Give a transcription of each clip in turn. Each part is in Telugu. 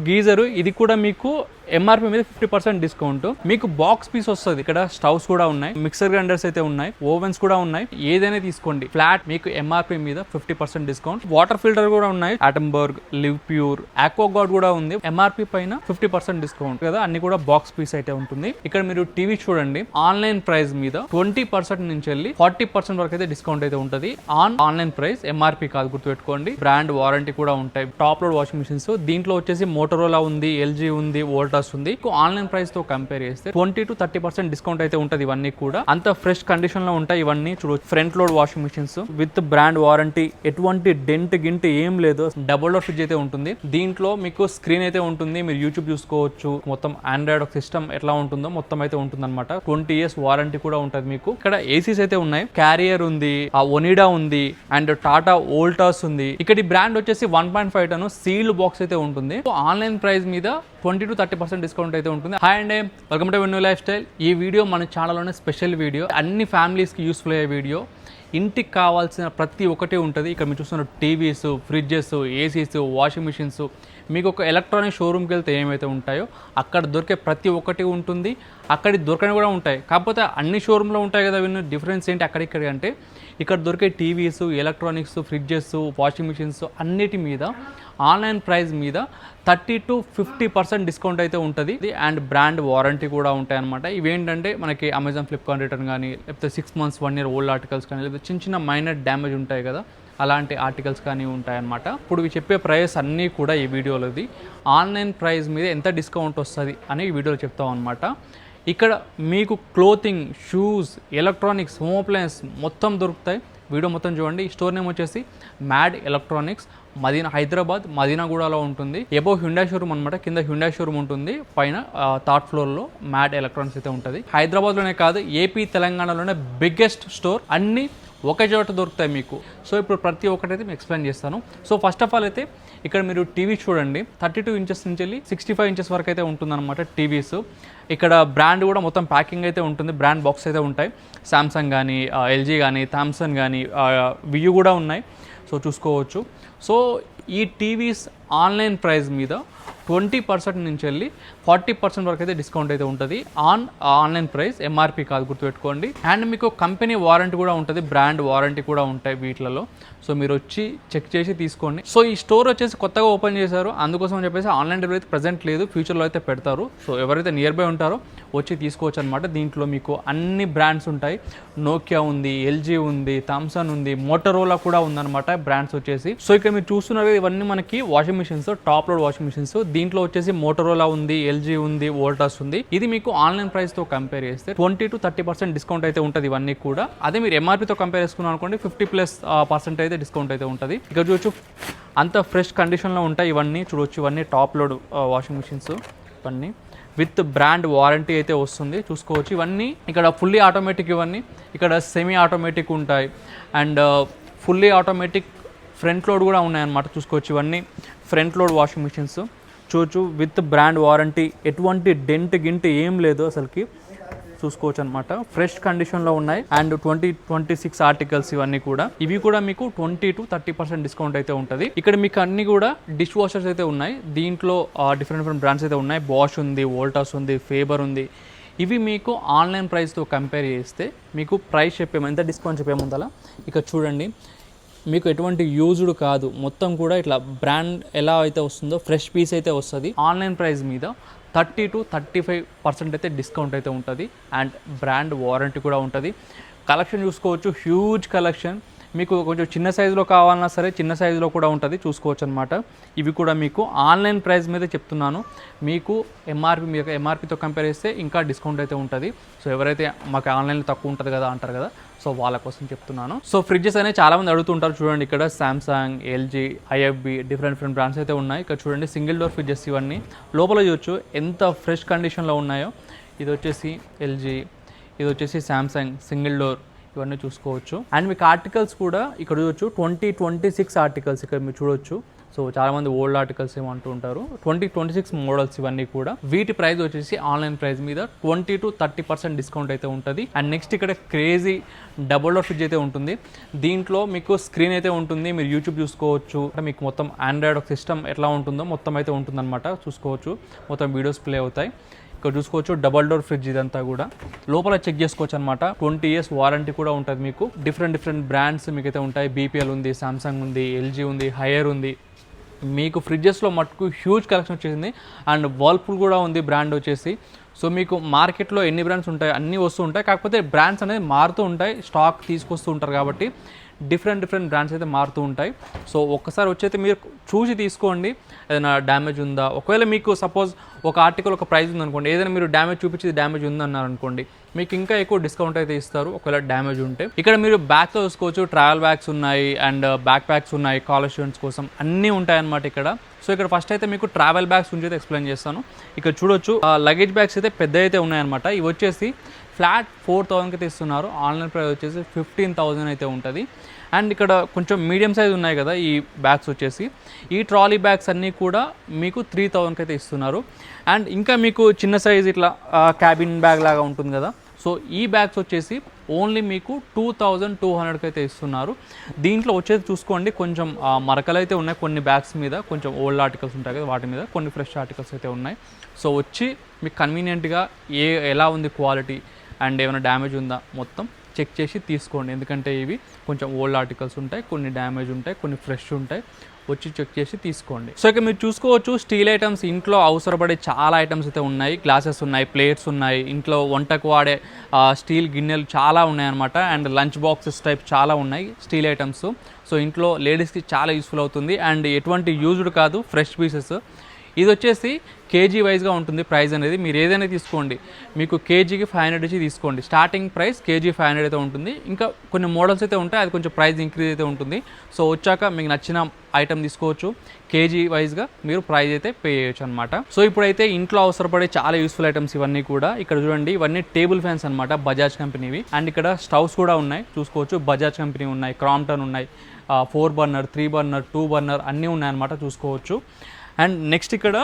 గీజర్ ఇది కూడా మీకు ఎంఆర్పి మీద 50% డిస్కౌంట్. మీకు బాక్స్ పీస్ వస్తుంది. ఇక్కడ స్టవ్స్ కూడా ఉన్నాయి, మిక్సర్ గ్రైండర్స్ అయితే ఉన్నాయి, ఓవెన్స్ కూడా ఉన్నాయి. ఏదైనా తీసుకోండి ఫ్లాట్ మీకు ఎంఆర్పి మీద 50% డిస్కౌంట్. వాటర్ ఫిల్టర్ కూడా ఉన్నాయి, ఆటంబర్గ్, లివ్ ప్యూర్, ఆక్వాగార్డ్ కూడా ఉంది. ఎంఆర్పి పైన 50% డిస్కౌంట్ కదా, అన్ని కూడా బాక్స్ పీస్ అయితే ఉంటుంది. ఇక్కడ మీరు టీవీ చూడండి, ఆన్లైన్ ప్రైస్ మీద 20% నుంచి వెళ్ళి 40% వరకు అయితే డిస్కౌంట్ అయితే ఉంటుంది. ఆన్లైన్ ప్రైస్, ఎంఆర్పి కాదు, గుర్తుపెట్టుకోండి. బ్రాండ్ వారంటీ కూడా ఉంటాయి. టాప్ లోడ్ వాషింగ్ మిషన్స్ దీంట్లో వచ్చేసి మోటరోలా ఉంది, ఎల్జీ ఉంది, వోల్టాస్ ఉంది. ఆన్లైన్ ప్రైస్ తో కంపేర్ చేస్తే 20 to 30% డిస్కౌంట్ అయితే ఉంటుంది. ఇవన్నీ కూడా అంత ఫ్రెష్ కండిషన్ లో ఉంటాయి. ఇవన్నీ చూడొచ్చు, front load washing machines with brand warranty, ఎటువంటి డెంట్ గింట్ ఏం లేదు. డబుల్ డోర్ ఫ్రిడ్జ్ అయితే ఉంటుంది. దీంట్లో మీకు స్క్రీన్ అయితే ఉంటుంది, మీరు యూట్యూబ్ చూసుకోవచ్చు. మొత్తం ఆండ్రాయిడ్ సిస్టమ్ ఎట్లా ఉంటుందో మొత్తం అయితే ఉంటుంది అనమాట. 20 years వారంటీ కూడా ఉంటుంది మీకు. ఇక్కడ ఏసీస్ అయితే ఉన్నాయి, క్యారియర్ ఉంది, ఒనిడా ఉంది, అండ్ టాటా వోల్టాస్ ఉంది. ఇక్కడ ఈ బ్రాండ్ వచ్చేసి 1.5 టన్ సీల్డ్ బాక్స్ అయితే ఉంటుంది. ఆన్లైన్ ప్రైస్ మీద 20 to 30% డిస్కౌంట్ అయితే ఉంటుంది. హాయ్ అండి, welcome to venue life style. ఈ వీడియో మన ఛానల్లోనే స్పెషల్ వీడియో, అన్ని ఫ్యామిలీస్కి యూస్ఫుల్ అయ్యే వీడియో. ఇంటికి కావాల్సిన ప్రతి ఒక్కటి ఉంటుంది. ఇక్కడ మీరు చూస్తున్న TVs, fridges, ACs, washing machines, మీకు ఒక ఎలక్ట్రానిక్ షోరూమ్కి వెళ్తే ఏమైతే ఉంటాయో అక్కడ దొరికే ప్రతి ఒక్కటి ఉంటుంది. అక్కడి దొరకని కూడా ఉంటాయి, కాకపోతే అన్ని షోరూంలో ఉంటాయి కదా. విన్న డిఫరెన్స్ ఏంటి అక్కడిక్కడ అంటే, ఇక్కడ దొరికే TVs, electronics, fridges, washing machines అన్నిటి మీద ఆన్లైన్ ప్రైస్ మీద 30 to 50% డిస్కౌంట్ అయితే ఉంటుంది. అండ్ బ్రాండ్ వారంటీ కూడా ఉంటాయి అనమాట. ఇవేంటంటే మనకి అమెజాన్, ఫ్లిప్కార్ట్ రిటర్న్ కానీ, లేకపోతే 6 months 1 year ఓల్డ్ ఆర్టికల్స్ కానీ, లేకపోతే చిన్న చిన్న మైనర్ డ్యామేజ్ ఉంటాయి కదా, అలాంటి ఆర్టికల్స్ కానీ ఉంటాయన్నమాట. ఇప్పుడు ఇవి చెప్పే ప్రైస్ అన్నీ కూడా ఈ వీడియోలోది ఆన్లైన్ ప్రైస్ మీద ఎంత డిస్కౌంట్ వస్తుంది అని ఈ వీడియోలో చెప్తాం అనమాట. ఇక్కడ మీకు clothing, shoes, electronics, home appliance మొత్తం దొరుకుతాయి. వీడియో మొత్తం చూడండి. ఈ స్టోర్ నేమ్ వచ్చేసి మ్యాడ్ ఎలక్ట్రానిక్స్, మదీనా, హైదరాబాద్ మదీనాగూడలో ఉంటుంది. ఎబో హ్యుండాయ్ షోరూమ్ అనమాట, కింద హ్యుండాయ్ షోరూమ్ ఉంటుంది, పైన థర్డ్ ఫ్లోర్లో మ్యాడ్ ఎలక్ట్రానిక్స్ అయితే ఉంటుంది. హైదరాబాద్లోనే కాదు, ఏపీ తెలంగాణలోనే బిగ్గెస్ట్ స్టోర్. అన్ని ఒకే చోట దొరుకుతాయి మీకు. సో ఇప్పుడు ప్రతి ఒక్కటైతే మీకు ఎక్స్ప్లెయిన్ చేస్తాను. సో ఫస్ట్ ఆఫ్ ఆల్ అయితే ఇక్కడ మీరు టీవీ చూడండి, 32 inches నుంచి వెళ్ళి 65 inches వరకు అయితే ఉంటుందన్నమాట టీవీస్. ఇక్కడ బ్రాండ్ కూడా మొత్తం ప్యాకింగ్ అయితే ఉంటుంది, బ్రాండ్ బాక్స్ అయితే ఉంటాయి. సామ్సంగ్ కానీ, ఎల్జీ కానీ, థామ్సన్ కానీ, వియూ కూడా ఉన్నాయి. సో చూసుకోవచ్చు. సో ఈ టీవీస్ ఆన్లైన్ ప్రైస్ మీద 20% నుంచి వెళ్ళి 40% వరకు అయితే డిస్కౌంట్ అయితే ఉంటుంది. ఆన్లైన్ ప్రైస్, ఎంఆర్పి కాదు, గుర్తుపెట్టుకోండి. అండ్ మీకు కంపెనీ వారంటీ కూడా ఉంటుంది, బ్రాండ్ వారంటీ కూడా ఉంటాయి వీటిలలో. సో మీరు వచ్చి చెక్ చేసి తీసుకోండి. సో ఈ స్టోర్ వచ్చేసి కొత్తగా ఓపెన్ చేశారు, అందుకోసం అని చెప్పేసి ఆన్లైన్ డెలివరీ అయితే ప్రజెంట్ లేదు, ఫ్యూచర్లో అయితే పెడతారు. సో ఎవరైతే నియర్ బై ఉంటారో వచ్చి తీసుకోవచ్చు అనమాట. దీంట్లో మీకు అన్ని బ్రాండ్స్ ఉంటాయి. నోకియా ఉంది, ఎల్జీ ఉంది, థామ్సన్ ఉంది, మోటరోలా కూడా ఉందన్నమాట బ్రాండ్స్ వచ్చేసి. సో ఇక్కడ మీరు చూస్తున్నారు ఇవన్నీ మనకి washing machines, top load washing machines. దీంట్లో వచ్చేసి మోటరోలా ఉంది, ఎల్జీ ఉంది, వోల్టాస్ ఉంది. ఇది మీకు ఆన్లైన్ ప్రైస్ తో కంపేర్ చేస్తే 20 to 30% డిస్కౌంట్ అయితే ఉంటుంది ఇవన్నీ కూడా. అదే మీరు ఎంఆర్పీతో కంపేర్ చేసుకున్నాం అనుకోండి, 50+ అయితే డిస్కౌంట్ అయితే ఉంటుంది. ఇక్కడ చూడొచ్చు, అంత ఫ్రెష్ కండిషన్లో ఉంటాయి ఇవన్నీ. చూడొచ్చు, ఇవన్నీ టాప్ లోడ్ వాషింగ్ మిషన్స్, ఇవన్నీ విత్ బ్రాండ్ వారంటీ అయితే వస్తుంది. చూసుకోవచ్చు. ఇవన్నీ ఇక్కడ ఫుల్లీ ఆటోమేటిక్, ఇవన్నీ ఇక్కడ సెమీ ఆటోమేటిక్ ఉంటాయి. And fully automatic front load కూడా ఉన్నాయన్నమాట. చూసుకోవచ్చు, ఇవన్నీ ఫ్రంట్ లోడ్ వాషింగ్ మిషన్స్ చూడొచ్చు, విత్ బ్రాండ్ వారంటీ, ఎటువంటి డెంట్ గింట్ ఏం లేదు అసలుకి. చూసుకోవచ్చు అనమాట, ఫ్రెష్ కండిషన్లో ఉన్నాయి. అండ్ 2026 ఆర్టికల్స్ ఇవన్నీ కూడా. ఇవి కూడా మీకు 20 to 30% డిస్కౌంట్ అయితే ఉంటుంది. ఇక్కడ మీకు అన్ని కూడా డిష్ వాషర్స్ అయితే ఉన్నాయి. దీంట్లో డిఫరెంట్ బ్రాండ్స్ అయితే ఉన్నాయి. బాష్ ఉంది, వోల్టాస్ ఉంది, ఫేబర్ ఉంది. ఇవి మీకు ఆన్లైన్ ప్రైస్తో కంపేర్ చేస్తే మీకు ప్రైస్ చెప్పేమో, ఎంత డిస్కౌంట్ చెప్పేముందలా ఇక్కడ చూడండి. మీకు ఎటువంటి యూజ్డ్ కాదు, మొత్తం కూడా ఇట్లా బ్రాండ్ ఎలా అయితే వస్తుందో ఫ్రెష్ పీస్ అయితే వస్తుంది. ఆన్లైన్ ప్రైస్ మీద 30 to 35% అయితే డిస్కౌంట్ అయితే ఉంటుంది. అండ్ బ్రాండ్ వారంటీ కూడా ఉంటుంది. కలెక్షన్ చూసుకోవచ్చు, హ్యూజ్ కలెక్షన్. మీకు కొంచెం చిన్న సైజులో కావాలన్నా సరే చిన్న సైజులో కూడా ఉంటుంది, చూసుకోవచ్చు అనమాట. ఇవి కూడా మీకు ఆన్లైన్ ప్రైస్ మీద చెప్తున్నాను. మీకు ఎంఆర్పితో కంపేర్ చేస్తే ఇంకా డిస్కౌంట్ అయితే ఉంటుంది. సో ఎవరైతే మాకు ఆన్లైన్లో తక్కువ ఉంటుంది కదా అంటారు కదా, సో వాళ్ళ కోసం చెప్తున్నాను. సో ఫ్రిడ్జెస్ అనేవి చాలామంది అడుగుతుంటారు. చూడండి, ఇక్కడ Samsung, LG, IFB different brands అయితే ఉన్నాయి. ఇక్కడ చూడండి, సింగిల్ డోర్ ఫ్రిడ్జెస్ ఇవన్నీ. లోపల చూడొచ్చు ఎంత ఫ్రెష్ కండిషన్లో ఉన్నాయో. ఇది వచ్చేసి ఎల్జీ, ఇది వచ్చేసి సామ్సంగ్ సింగిల్ డోర్, ఇవన్నీ చూసుకోవచ్చు. అండ్ మీకు ఆర్టికల్స్ కూడా ఇక్కడ చూడొచ్చు, 2026 ఆర్టికల్స్ ఇక్కడ మీరు చూడొచ్చు. సో చాలామంది ఓల్డ్ ఆర్టికల్స్ ఏమంటూ ఉంటారు. 2026 మోడల్స్ ఇవన్నీ కూడా. వీటి ప్రైస్ వచ్చేసి ఆన్లైన్ ప్రైస్ మీద 20 to 30% డిస్కౌంట్ అయితే ఉంటుంది. అండ్ నెక్స్ట్ ఇక్కడ క్రేజీ డబుల్ డోర్ ఫ్రిడ్జ్ అయితే ఉంటుంది. దీంట్లో మీకు స్క్రీన్ అయితే ఉంటుంది, మీరు యూట్యూబ్ చూసుకోవచ్చు. మీకు మొత్తం ఆండ్రాయిడ్ సిస్టమ్ ఎట్లా ఉంటుందో మొత్తం అయితే ఉంటుందన్నమాట, చూసుకోవచ్చు. మొత్తం వీడియోస్ ప్లే అవుతాయి. ఇక్కడ చూసుకోవచ్చు డబల్ డోర్ ఫ్రిడ్జ్ ఇదంతా కూడా. లోపల చెక్ చేసుకోవచ్చు అనమాట. 20 years వారంటీ కూడా ఉంటుంది మీకు. డిఫరెంట్ బ్రాండ్స్ మీకైతే ఉంటాయి. బీపీఎల్ ఉంది, సామ్సంగ్ ఉంది, ఎల్జీ ఉంది, హైయర్ ఉంది. మీకు ఫ్రిడ్జెస్లో మటుకు హ్యూజ్ కలెక్షన్ వచ్చేసింది. అండ్ వర్ల్పూల్ కూడా ఉంది బ్రాండ్ వచ్చేసి. సో మీకు మార్కెట్లో ఎన్ని బ్రాండ్స్ ఉంటాయి అన్నీ వస్తూ ఉంటాయి, కాకపోతే బ్రాండ్స్ అనేది మారుతూ ఉంటాయి, స్టాక్ తీసుకొస్తూ ఉంటారు కాబట్టి డిఫరెంట్ బ్రాండ్స్ అయితే మారుతూ ఉంటాయి. సో ఒక్కసారి వచ్చైతే మీరు చూసి తీసుకోండి, ఏదైనా డ్యామేజ్ ఉందా. ఒకవేళ మీకు సపోజ్ ఒక ఆర్టికల్ ఒక ప్రైస్ ఉందనుకోండి, ఏదైనా మీరు డ్యామేజ్ చూపించి డ్యామేజ్ ఉందన్నారు అనుకోండి, మీకు ఇంకా ఎక్కువ డిస్కౌంట్ అయితే ఇస్తారు ఒకవేళ డ్యామేజ్ ఉంటే. ఇక్కడ మీరు బ్యాగ్తో చూసుకోవచ్చు, ట్రావెల్ బ్యాగ్స్ ఉన్నాయి అండ్ బ్యాక్ ప్యాక్స్ ఉన్నాయి, కాలేజ్ స్టూడెంట్స్ కోసం అన్నీ ఉంటాయి అన్నమాట ఇక్కడ. సో ఇక్కడ ఫస్ట్ అయితే మీకు ట్రావెల్ బ్యాగ్స్ గురించి అయితే ఎక్స్ప్లెయిన్ చేస్తాను. ఇక్కడ చూడొచ్చు లగేజ్ బ్యాగ్స్ అయితే పెద్ద అయితే ఉన్నాయన్నమాట. ఇవి వచ్చేసి ఫ్లాట్ 4,000కి అయితే ఇస్తున్నారు. ఆన్లైన్ ప్రైస్ వచ్చేసి 15,000 అయితే ఉంటుంది. అండ్ ఇక్కడ కొంచెం మీడియం సైజ్ ఉన్నాయి కదా ఈ బ్యాగ్స్ వచ్చేసి, ఈ ట్రాలీ బ్యాగ్స్ అన్నీ కూడా మీకు 3,000కి అయితే ఇస్తున్నారు. అండ్ ఇంకా మీకు చిన్న సైజ్ ఇట్లా క్యాబిన్ బ్యాగ్ లాగా ఉంటుంది కదా, సో ఈ బ్యాగ్స్ వచ్చేసి ఓన్లీ మీకు 2,200కి అయితే ఇస్తున్నారు. దీంట్లో వచ్చేసి చూసుకోండి కొంచెం మరకలు అయితే ఉన్నాయి కొన్ని బ్యాగ్స్ మీద, కొంచెం ఓల్డ్ ఆర్టికల్స్ ఉంటాయి కదా వాటి మీద, కొన్ని ఫ్రెష్ ఆర్టికల్స్ అయితే ఉన్నాయి. సో వచ్చి మీకు కన్వీనియంట్గా ఎలా ఉంది క్వాలిటీ అండ్ ఏమైనా డ్యామేజ్ ఉందా మొత్తం చెక్ చేసి తీసుకోండి. ఎందుకంటే ఇవి కొంచెం ఓల్డ్ ఆర్టికల్స్ ఉంటాయి, కొన్ని డ్యామేజ్ ఉంటాయి, కొన్ని ఫ్రెష్ ఉంటాయి. వచ్చి చెక్ చేసి తీసుకోండి. సో ఇక మీరు చూసుకోవచ్చు స్టీల్ ఐటమ్స్, ఇంట్లో అవసరపడే చాలా ఐటమ్స్ అయితే ఉన్నాయి. గ్లాసెస్ ఉన్నాయి, ప్లేట్స్ ఉన్నాయి, ఇంట్లో వంటకు వాడే స్టీల్ గిన్నెలు చాలా ఉన్నాయి అనమాట. అండ్ లంచ్ బాక్సెస్ టైప్ చాలా ఉన్నాయి స్టీల్ ఐటమ్స్. సో ఇంట్లో లేడీస్కి చాలా యూస్ఫుల్ అవుతుంది. అండ్ ఎటువంటి యూజ్డ్ కాదు, ఫ్రెష్ పీసెస్. ఇది వచ్చేసి కేజీ వైజ్గా ఉంటుంది ప్రైస్ అనేది. మీరు ఏదైనా తీసుకోండి, మీకు కేజీకి 500 ఇచ్చి తీసుకోండి. స్టార్టింగ్ ప్రైస్ కేజీ 500 అయితే ఉంటుంది. ఇంకా కొన్ని మోడల్స్ అయితే ఉంటాయి, అది కొంచెం ప్రైస్ ఇంక్రీజ్ అయితే ఉంటుంది. సో వచ్చాక మీకు నచ్చిన ఐటమ్ తీసుకోవచ్చు. కేజీ వైజ్గా మీరు ప్రైస్ అయితే పే చేయొచ్చు అనమాట. సో ఇప్పుడైతే ఇంట్లో అవసరపడే చాలా యూస్ఫుల్ ఐటమ్స్ ఇవన్నీ కూడా. ఇక్కడ చూడండి ఇవన్నీ టేబుల్ ఫ్యాన్స్ అనమాట, బజాజ్ కంపెనీవి. అండ్ ఇక్కడ స్టవ్స్ కూడా ఉన్నాయి చూసుకోవచ్చు, బజాజ్ కంపెనీ ఉన్నాయి, క్రాంప్టన్ ఉన్నాయి, 4 burner, 3 burner, 2 burner అన్నీ ఉన్నాయన్నమాట చూసుకోవచ్చు. అండ్ నెక్స్ట్ ఇక్కడ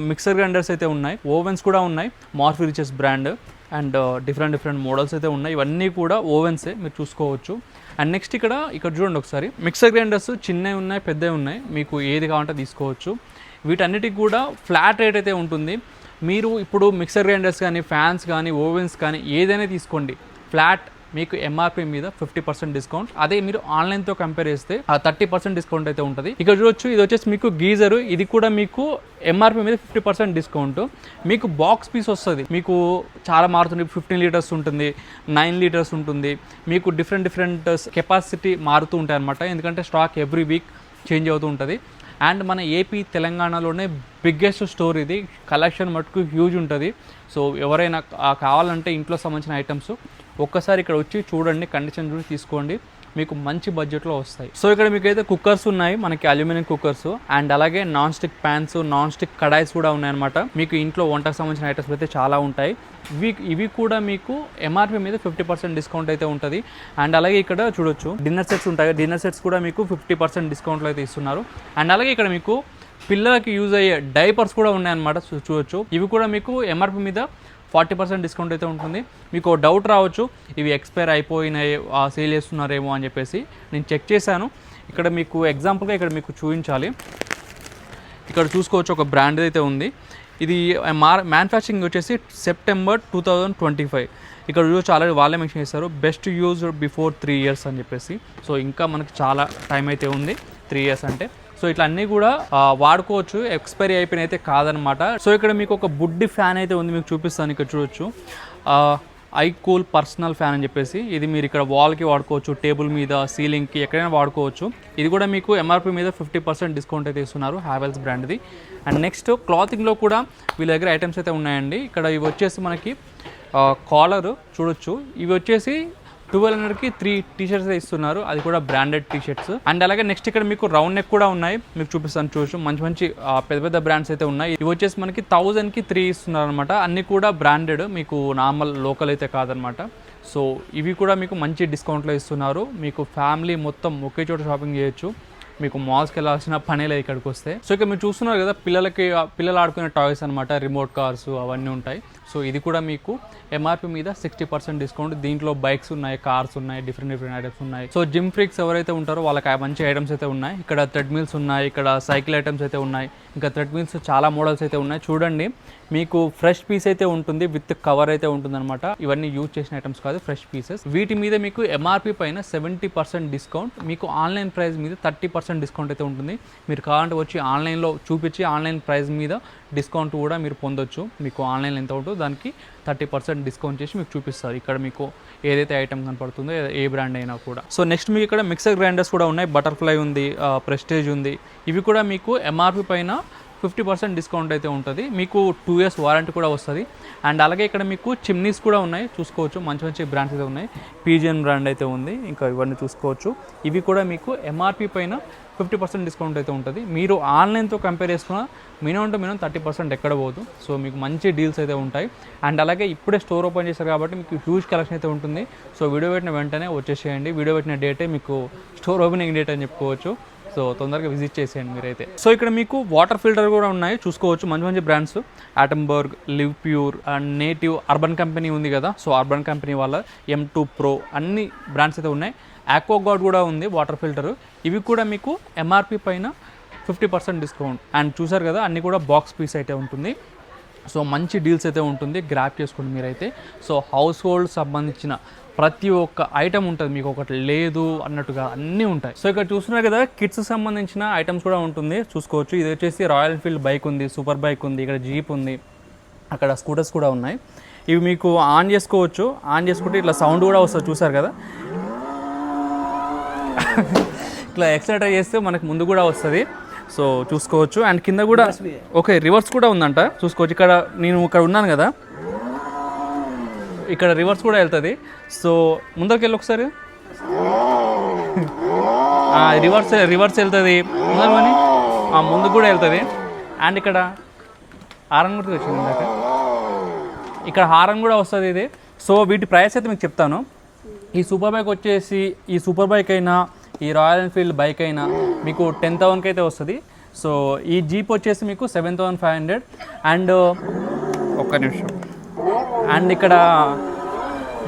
మిక్సర్ గ్రైండర్స్ అయితే ఉన్నాయి, ఓవెన్స్ కూడా ఉన్నాయి, Murphy riches brand. And different models అయితే ఉన్నాయి. ఇవన్నీ కూడా ఓవెన్సే మీరు చూసుకోవచ్చు. అండ్ నెక్స్ట్ ఇక్కడ చూడండి ఒకసారి, మిక్సర్ గ్రైండర్స్ చిన్నవి ఉన్నాయి, పెద్దవి ఉన్నాయి, మీకు ఏది కావాలంటే తీసుకోవచ్చు. వీటన్నిటికి కూడా ఫ్లాట్ రేట్ అయితే ఉంటుంది. మీరు ఇప్పుడు మిక్సర్ గ్రైండర్స్ కానీ, ఫ్యాన్స్ కానీ, ఓవెన్స్ కానీ ఏదైనా తీసుకోండి, ఫ్లాట్ మీకు ఎంఆర్పి మీద 50% డిస్కౌంట్. అదే మీరు ఆన్లైన్తో కంపేర్ చేస్తే 30% డిస్కౌంట్ అయితే ఉంటుంది. ఇక్కడ చూడొచ్చు ఇది వచ్చేసి మీకు గీజరు, ఇది కూడా మీకు ఎంఆర్పి మీద 50% డిస్కౌంట్. మీకు బాక్స్ పీస్ వస్తుంది, మీకు చాలా మారుతుంది. 15 లీటర్స్ ఉంటుంది, 9 లీటర్స్ ఉంటుంది, మీకు డిఫరెంట్ కెపాసిటీ మారుతూ ఉంటాయి అనమాట. ఎందుకంటే స్టాక్ ఎవ్రీ వీక్ చేంజ్ అవుతూ ఉంటుంది. అండ్ మన ఏపీ తెలంగాణలోనే బిగ్గెస్ట్ స్టోర్ ఇది, కలెక్షన్ మటుకు హ్యూజ్ ఉంటుంది. సో ఎవరైనా కావాలంటే ఇంట్లో సంబంధించిన ఐటమ్స్ ఒక్కసారి ఇక్కడ వచ్చి చూడండి, కండిషన్ చూసి తీసుకోండి, మీకు మంచి బడ్జెట్లో వస్తాయి. సో ఇక్కడ మీకు అయితే కుక్కర్స్ ఉన్నాయి, మనకి అల్యూమినియం కుక్కర్స్. అండ్ అలాగే non stick fans, non stick kadhais కూడా ఉన్నాయన్నమాట. మీకు ఇంట్లో వంటకు సంబంధించిన ఐటమ్స్ అయితే చాలా ఉంటాయి. ఇవి కూడా మీకు ఎంఆర్పి మీద 50% డిస్కౌంట్ అయితే ఉంటుంది. అండ్ అలాగే ఇక్కడ చూడొచ్చు డిన్నర్ సెట్స్ ఉంటాయి, డిన్నర్ సెట్స్ కూడా మీకు 50% డిస్కౌంట్లో అయితే ఇస్తున్నారు. అండ్ అలాగే ఇక్కడ మీకు పిల్లలకి యూజ్ అయ్యే డైపర్స్ కూడా ఉన్నాయన్నమాట చూడొచ్చు. ఇవి కూడా మీకు ఎంఆర్పి మీద 40% డిస్కౌంట్ అయితే ఉంటుంది. మీకు డౌట్ రావచ్చు, ఇవి ఎక్స్పైర్ అయిపోయినాయి, సేల్ చేస్తున్నారేమో అని చెప్పేసి. నేను చెక్ చేశాను. ఇక్కడ మీకు ఎగ్జాంపుల్గా ఇక్కడ మీకు చూపించాలి. ఇక్కడ చూసుకోవచ్చు ఒక బ్రాండ్ అయితే ఉంది. ఇది మ్యానుఫ్యాక్చరింగ్ వచ్చేసి సెప్టెంబర్ 2025. ఇక్కడ చూడొచ్చు ఆల్రెడీ వాళ్ళే మెన్షన్ చేస్తారు, బెస్ట్ యూజ్ బిఫోర్ 3 years అని చెప్పేసి. సో ఇంకా మనకి చాలా టైం అయితే ఉంది, 3 years అంటే. సో ఇట్లా అన్నీ కూడా వాడుకోవచ్చు, ఎక్స్పైరీ అయిపోయిన అయితే కాదనమాట. సో ఇక్కడ మీకు ఒక బుడ్డి ఫ్యాన్ అయితే ఉంది, మీకు చూపిస్తాను. ఇక్కడ చూడొచ్చు ఐకూల్ పర్సనల్ ఫ్యాన్ అని చెప్పేసి. ఇది మీరు ఇక్కడ వాల్కి వాడుకోవచ్చు, టేబుల్ మీద, సీలింగ్కి, ఎక్కడైనా వాడుకోవచ్చు. ఇది కూడా మీకు ఎంఆర్పి మీద 50% డిస్కౌంట్ అయితే ఇస్తున్నారు, హ్యావెల్స్ బ్రాండ్ది. అండ్ నెక్స్ట్ క్లాతింగ్లో కూడా వీళ్ళ దగ్గర ఐటమ్స్ అయితే ఉన్నాయండి. ఇక్కడ ఇవి వచ్చేసి మనకి కాలర్ చూడొచ్చు, ఇవి వచ్చేసి 1200కి 3 టీషర్ట్స్ ఇస్తున్నారు, అది కూడా బ్రాండెడ్ టీషర్ట్స్. అండ్ అలాగే నెక్స్ట్ ఇక్కడ మీకు రౌండ్ నెక్ కూడా ఉన్నాయి, మీకు చూపిస్తాను చూడొచ్చు. మంచి పెద్ద బ్రాండ్స్ అయితే ఉన్నాయి. ఇవి వచ్చేసి మనకి 1000కి 3 ఇస్తున్నారు అనమాట. అన్ని కూడా బ్రాండెడ్, మీకు నార్మల్ లోకల్ అయితే కాదనమాట. సో ఇవి కూడా మీకు మంచి డిస్కౌంట్లో ఇస్తున్నారు. మీకు ఫ్యామిలీ మొత్తం ఒకే చోట షాపింగ్ చేయొచ్చు. మీకు మాల్స్కి వెళ్ళాల్సిన పనే లేదు ఇక్కడికి వస్తే. సో ఇక్కడ మీరు చూస్తున్నారు కదా పిల్లలు ఆడుకునే టాయ్స్ అనమాట, రిమోట్ కార్స్ అవన్నీ ఉంటాయి. సో ఇది కూడా మీకు ఎంఆర్పి మీద 60% డిస్కౌంట్. దీంట్లో బైక్స్ ఉన్నాయి, కార్స్ ఉన్నాయి, డిఫరెంట్ ఐటమ్స్ ఉన్నాయి. సో జిమ్ ఫ్రీక్స్ ఎవరైతే ఉంటారో వాళ్ళకి మంచి ఐటమ్స్ అయితే ఉన్నాయి. ఇక్కడ థ్రెడ్మిల్స్ ఉన్నాయి, ఇక్కడ సైకిల్ ఐటమ్స్ అయితే ఉన్నాయి. ఇంకా థ్రెడ్మిల్స్ చాలా మోడల్స్ అయితే ఉన్నాయి. చూడండి, మీకు ఫ్రెష్ పీస్ అయితే ఉంటుంది, విత్ కవర్ అయితే ఉంటుంది అనమాట. ఇవన్నీ యూజ్ చేసిన ఐటమ్స్ కాదు, ఫ్రెష్ పీసెస్. వీటి మీద మీకు ఎంఆర్పి పైన 70% డిస్కౌంట్, మీకు ఆన్లైన్ ప్రైస్ మీద 30% డిస్కౌంట్ అయితే ఉంటుంది. మీరు కావాలంటే వచ్చి ఆన్లైన్లో చూపించి ఆన్లైన్ ప్రైస్ మీద డిస్కౌంట్ కూడా మీరు పొందొచ్చు. మీకు ఆన్లైన్లో ఎంత ఉంటుందో దానికి 30% డిస్కౌంట్ చేసి మీకు చూపిస్తారు. ఇక్కడ మీకు ఏదైతే ఐటమ్ కనపడుతుందో ఏ బ్రాండ్ అయినా కూడా. సో నెక్స్ట్ మీకు ఇక్కడ మిక్సర్ గ్రైండర్స్ కూడా ఉన్నాయి. బటర్ఫ్లై ఉంది, ప్రెస్టేజ్ ఉంది. ఇవి కూడా మీకు ఎంఆర్పి పైన 50% డిస్కౌంట్ అయితే ఉంటుంది. మీకు 2 years వారంటీ కూడా వస్తుంది. అండ్ అలాగే ఇక్కడ మీకు చిమ్నీస్ కూడా ఉన్నాయి, చూసుకోవచ్చు. మంచి బ్రాండ్స్ అయితే ఉన్నాయి. పీజియన్ బ్రాండ్ అయితే ఉంది. ఇంకా ఇవన్నీ చూసుకోవచ్చు. ఇవి కూడా మీకు ఎంఆర్పి పైన 50% డిస్కౌంట్ అయితే ఉంటుంది. మీరు ఆన్లైన్తో కంపేర్ చేసుకున్న మినిమం 30% ఎక్కడ పోదు. సో మీకు మంచి డీల్స్ అయితే ఉంటాయి. అండ్ అలాగే ఇప్పుడే స్టోర్ ఓపెన్ చేశారు కాబట్టి మీకు హ్యూజ్ కలెక్షన్ అయితే ఉంటుంది. సో వీడియో పెట్టిన వెంటనే వచ్చేసేయండి. వీడియో పెట్టిన డేటే మీకు స్టోర్ ఓపెనింగ్ డేట్ అని చెప్పుకోవచ్చు. సో తొందరగా విజిట్ చేసేయండి మీరైతే. సో ఇక్కడ మీకు వాటర్ ఫిల్టర్ కూడా ఉన్నాయి, చూసుకోవచ్చు. మంచి brands, Atomberg, Livpure and native, urban company ఉంది కదా, సో అర్బన్ కంపెనీ వాళ్ళ M2 Pro అన్ని బ్రాండ్స్ అయితే ఉన్నాయి. ఆక్వాగార్డ్ కూడా ఉంది వాటర్ ఫిల్టర్. ఇవి కూడా మీకు ఎంఆర్పి పైన 50% డిస్కౌంట్. అండ్ చూసారు కదా, అన్నీ కూడా బాక్స్ పీస్ అయితే ఉంటుంది. సో మంచి డీల్స్ అయితే ఉంటుంది, గ్రాప్ చేసుకోండి మీరైతే. సో హౌస్ హోల్డ్ సంబంధించిన ప్రతి ఒక్క ఐటమ్ ఉంటుంది, మీకు ఒకటి లేదు అన్నట్టుగా అన్నీ ఉంటాయి. సో ఇక్కడ చూస్తున్నారు కదా, కిడ్స్ సంబంధించిన ఐటమ్స్ కూడా ఉంటుంది, చూసుకోవచ్చు. ఇది వచ్చేసి రాయల్ ఎన్ఫీల్డ్ బైక్ ఉంది, సూపర్ బైక్ ఉంది, ఇక్కడ జీప్ ఉంది, అక్కడ స్కూటర్స్ కూడా ఉన్నాయి. ఇవి మీకు ఆన్ చేసుకోవచ్చు. ఆన్ చేసుకుంటే ఇట్లా సౌండ్ కూడా వస్తుంది, చూసారు కదా. ఇట్లా ఎక్సైటర్ చేస్తే మనకు ముందు కూడా వస్తుంది. సో చూసుకోవచ్చు. అండ్ కింద కూడా ఓకే రివర్స్ కూడా ఉందంట, చూసుకోవచ్చు. నేను ఇక్కడ ఉన్నాను కదా, ఇక్కడ రివర్స్ కూడా వెళ్తుంది. సో ముందరికి వెళ్ళి ఒకసారి, రివర్స్ వెళ్తుంది ముందరని, ముందుకు కూడా వెళ్తుంది. అండ్ ఇక్కడ హారన్ కూడా వచ్చింది ఇందాక, ఇక్కడ హారన్ కూడా వస్తుంది ఇది. సో వీటి ప్రైస్ అయితే మీకు చెప్తాను. ఈ సూపర్ బైక్ వచ్చేసి, ఈ సూపర్ బైక్ అయినా ఈ రాయల్ ఎన్ఫీల్డ్ బైక్ అయినా మీకు 10,000కి అయితే వస్తుంది. సో ఈ జీప్ వచ్చేసి మీకు 7,500. అండ్ ఒక్క నిమిషం. అండ్ ఇక్కడ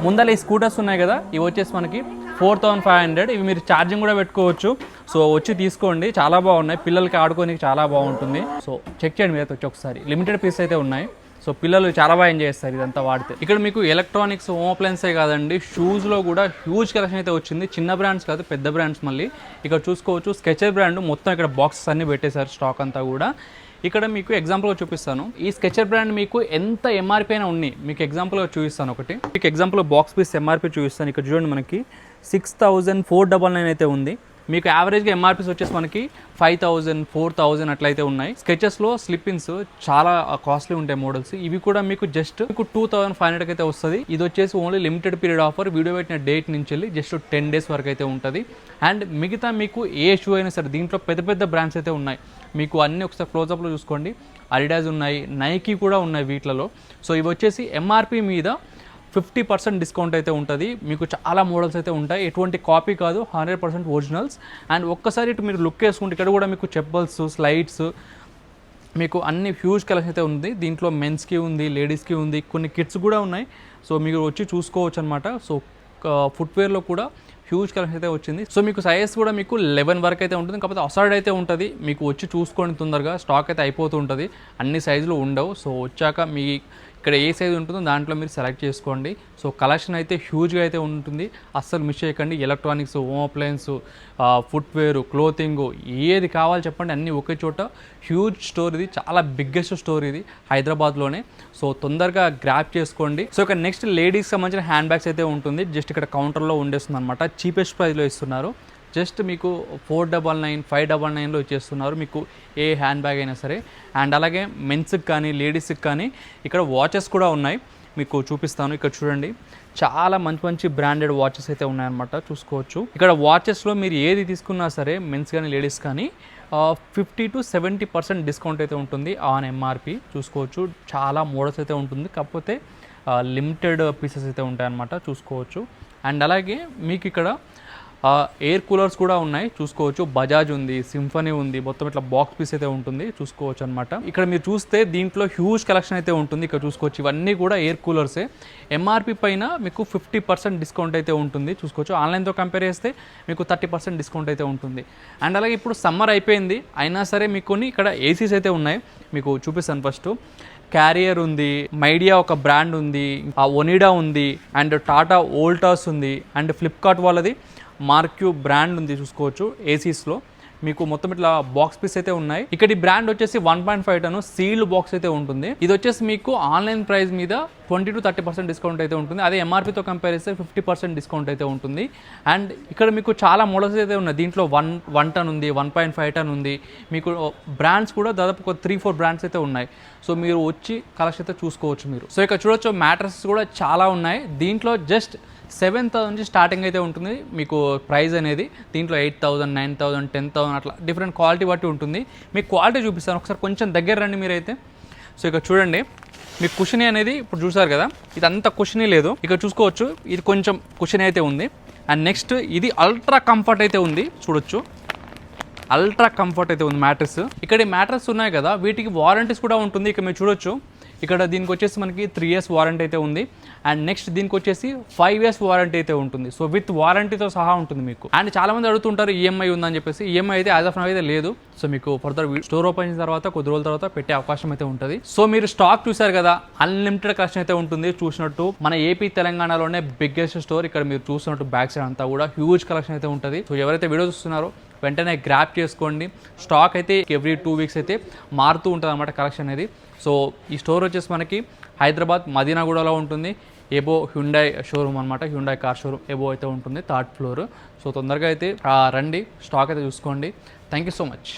ముందర ఈ స్కూటర్స్ ఉన్నాయి కదా, ఇవి వచ్చేసి మనకి 4,500. ఇవి మీరు ఛార్జింగ్ కూడా పెట్టుకోవచ్చు. సో వచ్చి తీసుకోండి, చాలా బాగున్నాయి, పిల్లలకి ఆడుకోనికి చాలా బాగుంటుంది. సో చెక్ చేయండి మీరు వచ్చి ఒకసారి. లిమిటెడ్ పీస్ అయితే ఉన్నాయి. సో పిల్లలు చాలా బాగా ఎంజాయ్ చేస్తారు ఇదంతా వాడితే. ఇక్కడ మీకు ఎలక్ట్రానిక్స్, హోమ్ అప్లయన్సే కాదండి, షూస్లో కూడా హ్యూజ్ కలెక్షన్ అయితే వచ్చింది. చిన్న బ్రాండ్స్ కాదు, పెద్ద బ్రాండ్స్. మళ్ళీ ఇక్కడ చూసుకోవచ్చు, స్కెచర్ బ్రాండ్ మొత్తం ఇక్కడ బాక్సెస్ అన్నీ పెట్టేశారు, స్టాక్ అంతా కూడా. ఇక్కడ మీకు ఎగ్జాంపుల్గా చూపిస్తాను. ఈ స్కెచర్ బ్రాండ్ మీకు ఎంత ఎంఆర్పీ అయినా ఉన్నాయి, మీకు ఎగ్జాంపుల్గా చూపిస్తాను ఒకటి. మీకు ఎగ్జాంపుల్ బాక్స్ పీస్ ఎంఆర్పీ చూపిస్తాను. ఇక్కడ చూడండి, మనకి 6,499 అయితే ఉంది. మీకు యావరేజ్గా ఎంఆర్పీస్ వచ్చేసి మనకి 5,000, 4,000 అట్లయితే ఉన్నాయి. స్కెచెస్లో స్లిప్పిన్స్ చాలా కాస్ట్లీ ఉంటాయి మోడల్స్. ఇవి కూడా మీకు జస్ట్ మీకు 2,500కి అయితే వస్తుంది. ఇది వచ్చేసి only limited period offer. Video పెట్టిన డేట్ నుంచి వెళ్ళి జస్ట్ 10 days వరకు అయితే ఉంటుంది. అండ్ మిగతా మీకు ఏ షూ అయినా సరే, దీంట్లో పెద్ద బ్రాండ్స్ అయితే ఉన్నాయి. మీకు అన్నీ ఒకసారి క్లోజప్లో చూసుకోండి. అడిడాస్ ఉన్నాయి, నైకీ కూడా ఉన్నాయి వీటిలలో. సో ఇవి వచ్చేసి ఎంఆర్పీ మీద 50% డిస్కౌంట్ అయితే ఉంటుంది. మీకు చాలా మోడల్స్ అయితే ఉంటాయి, ఎటువంటి కాపీ కాదు, 100% ఒరిజినల్స్. అండ్ ఒక్కసారి ఇటు మీరు లుక్ వేసుకుంటే ఇక్కడ కూడా మీకు చెప్పల్స్, స్లైడ్స్, మీకు అన్ని హ్యూజ్ కలెక్షన్ అయితే ఉంది. దీంట్లో మెన్స్కి ఉంది, లేడీస్కి ఉంది, కొన్ని కిడ్స్ కూడా ఉన్నాయి. సో మీరు వచ్చి చూసుకోవచ్చు అనమాట. సో ఫుట్వేర్లో కూడా హ్యూజ్ కలెక్షన్ అయితే వచ్చింది. సో మీకు సైజ్ కూడా మీకు 11 వరకు అయితే ఉంటుంది. కాకపోతే అసార్డ్ అయితే ఉంటుంది, మీకు వచ్చి చూసుకోండి తొందరగా. స్టాక్ అయితే అయిపోతూ ఉంటుంది, అన్ని సైజులు ఉండవు. సో వచ్చాక మీ ఇక్కడ ఏ సైజు ఉంటుందో దాంట్లో మీరు సెలెక్ట్ చేసుకోండి. సో కలెక్షన్ అయితే హ్యూజ్గా అయితే ఉంటుంది, అస్సలు మిస్ చేయకండి. Electronics, home appliance, footwear, clothing, ఏది కావాలి చెప్పండి, అన్నీ ఒకే చోట. హ్యూజ్ స్టోర్ ఇది, చాలా బిగ్గెస్ట్ స్టోర్ ఇది హైదరాబాద్లోనే. సో తొందరగా గ్రాప్ చేసుకోండి. సో ఇక్కడ నెక్స్ట్ లేడీస్కి సంబంధించిన హ్యాండ్ బ్యాగ్స్ అయితే ఉంటుంది. జస్ట్ ఇక్కడ కౌంటర్లో ఉండేస్తుంది అనమాట, చీపెస్ట్ ప్రైస్లో ఇస్తున్నారు. జస్ట్ మీకు 499, 599లో ఇచ్చేస్తున్నారు మీకు ఏ హ్యాండ్ బ్యాగ్ అయినా సరే. అండ్ అలాగే మెన్స్కి కానీ లేడీస్కి కానీ ఇక్కడ వాచెస్ కూడా ఉన్నాయి, మీకు చూపిస్తాను. ఇక్కడ చూడండి, చాలా మంచి బ్రాండెడ్ వాచెస్ అయితే ఉన్నాయన్నమాట, చూసుకోవచ్చు. ఇక్కడ వాచెస్లో మీరు ఏది తీసుకున్నా సరే, మెన్స్ కానీ లేడీస్ కానీ 50 to 70% డిస్కౌంట్ అయితే ఉంటుంది ఆన్ ఎంఆర్పి, చూసుకోవచ్చు. చాలా మోడల్స్ అయితే ఉంటుంది, కాకపోతే లిమిటెడ్ పీసెస్ అయితే ఉంటాయన్నమాట, చూసుకోవచ్చు. అండ్ అలాగే మీకు ఇక్కడ ఎయిర్ కూలర్స్ కూడా ఉన్నాయి చూసుకోవచ్చు. బజాజ్ ఉంది, సింఫనీ ఉంది, మొత్తం ఇట్లా బాక్స్ పీస్ అయితే ఉంటుంది చూసుకోవచ్చు అనమాట. ఇక్కడ మీరు చూస్తే దీంట్లో హ్యూజ్ కలెక్షన్ అయితే ఉంటుంది. ఇక్కడ చూసుకోవచ్చు ఇవన్నీ కూడా ఎయిర్ కూలర్సే. ఎంఆర్పి పైన మీకు 50% డిస్కౌంట్ అయితే ఉంటుంది చూసుకోవచ్చు. ఆన్లైన్తో కంపేర్ చేస్తే మీకు 30% డిస్కౌంట్ అయితే ఉంటుంది. అండ్ అలాగే ఇప్పుడు సమ్మర్ అయిపోయింది అయినా సరే మీకు ఇక్కడ ఏసీస్ అయితే ఉన్నాయి, మీకు చూపిస్తాను. ఫస్ట్ క్యారియర్ ఉంది, మైడియా ఒక బ్రాండ్ ఉంది, ఒనిడా ఉంది, అండ్ టాటా వోల్టాస్ ఉంది, అండ్ ఫ్లిప్కార్ట్ వాళ్ళది మార్క్యూ బ్రాండ్ ఉంది చూసుకోవచ్చు. ఏసీస్లో మీకు మొత్తం ఇట్లా బాక్స్ పీస్ అయితే ఉన్నాయి. ఇక్కడ ఈ బ్రాండ్ వచ్చేసి 1.5 టన్ సీల్డ్ బాక్స్ అయితే ఉంటుంది. ఇది వచ్చేసి మీకు ఆన్లైన్ ప్రైస్ మీద 20 to 30% డిస్కౌంట్ అయితే ఉంటుంది. అదే ఎంఆర్పీతో కంపేర్ చేస్తే 50% డిస్కౌంట్ అయితే ఉంటుంది. అండ్ ఇక్కడ మీకు చాలా మోడల్స్ అయితే ఉన్నాయి. దీంట్లో 1 టన్ ఉంది, 1.5 టన్ ఉంది. మీకు బ్రాండ్స్ కూడా దాదాపు ఒక 3-4 బ్రాండ్స్ అయితే ఉన్నాయి. సో మీరు వచ్చి కలెక్షన్ అయితే చూసుకోవచ్చు మీరు. సో ఇక్కడ చూడొచ్చు మ్యాట్రసెస్ కూడా చాలా ఉన్నాయి. దీంట్లో జస్ట్ 7,000 నుంచి స్టార్టింగ్ అయితే ఉంటుంది మీకు ప్రైస్ అనేది. దీంట్లో 8,000, 9,000, 10,000 అట్లా డిఫరెంట్ క్వాలిటీ బట్టి ఉంటుంది. మీకు క్వాలిటీ చూపిస్తాను ఒకసారి, కొంచెం దగ్గర రండి మీరైతే. సో ఇక్కడ చూడండి మీకు కుషనీ అనేది ఇప్పుడు చూసారు కదా, ఇది అంత కుషనీ లేదు. ఇక్కడ చూసుకోవచ్చు ఇది కొంచెం కుషనీ అయితే ఉంది. అండ్ నెక్స్ట్ ఇది అల్ట్రా కంఫర్ట్ అయితే ఉంది చూడొచ్చు. అల్ట్రా కంఫర్ట్ అయితే ఉంది మ్యాట్రెస్. ఇక్కడ ఈ మ్యాట్రెస్ ఉన్నాయి కదా వీటికి వారంటీస్ కూడా ఉంటుంది. ఇక్కడ మీరు చూడొచ్చు ఇక్కడ దీనికి వచ్చేసి మనకి 3 years వారంటీ అయితే ఉంది. అండ్ నెక్స్ట్ దీనికి వచ్చేసి 5 years వారంటీ అయితే ఉంటుంది. సో విత్ వారంటీతో సహా ఉంటుంది మీకు. అండ్ చాలా మంది అడుగుతుంటారు ఈఎంఐ ఉందని చెప్పేసి. ఈఎంఐ అయితే యాజ్ ఆఫ్ నౌ అయితే లేదు. సో మీకు ఫర్దర్ స్టోర్ ఓపెన్ చేసిన తర్వాత కొద్ది రోజుల తర్వాత పెట్టే అవకాశం అయితే ఉంటుంది. సో మీరు స్టాక్ చూసారు కదా, అన్లిమిటెడ్ కలెక్షన్ అయితే ఉంటుంది. చూసినట్టు మన ఏపీ తెలంగాణలోనే బిగ్గెస్ట్ స్టోర్. ఇక్కడ మీరు చూసినట్టు బ్యాక్ సైడ్ అంతా కూడా హ్యూజ్ కలెక్షన్ అయితే ఉంటుంది. సో ఎవరైతే వీడియో చూస్తున్నారో వెంటనే గ్రాప్ చేసుకోండి. స్టాక్ అయితే ఎవ్రీ 2 weeks అయితే మారుతూ ఉంటుంది అన్నమాట కలెక్షన్ అనేది. సో ఈ స్టోర్ వచ్చేసి మనకి హైదరాబాద్ మదీనాగూడలో ఉంటుంది. ఏబో హ్యుండాయ్ షోరూమ్ అనమాట, హ్యుండాయ్ కార్ షోరూమ్ ఏబో అయితే ఉంటుంది 3rd floor. సో తొందరగా అయితే రండి, స్టాక్ అయితే చూసుకోండి. Thank you so much.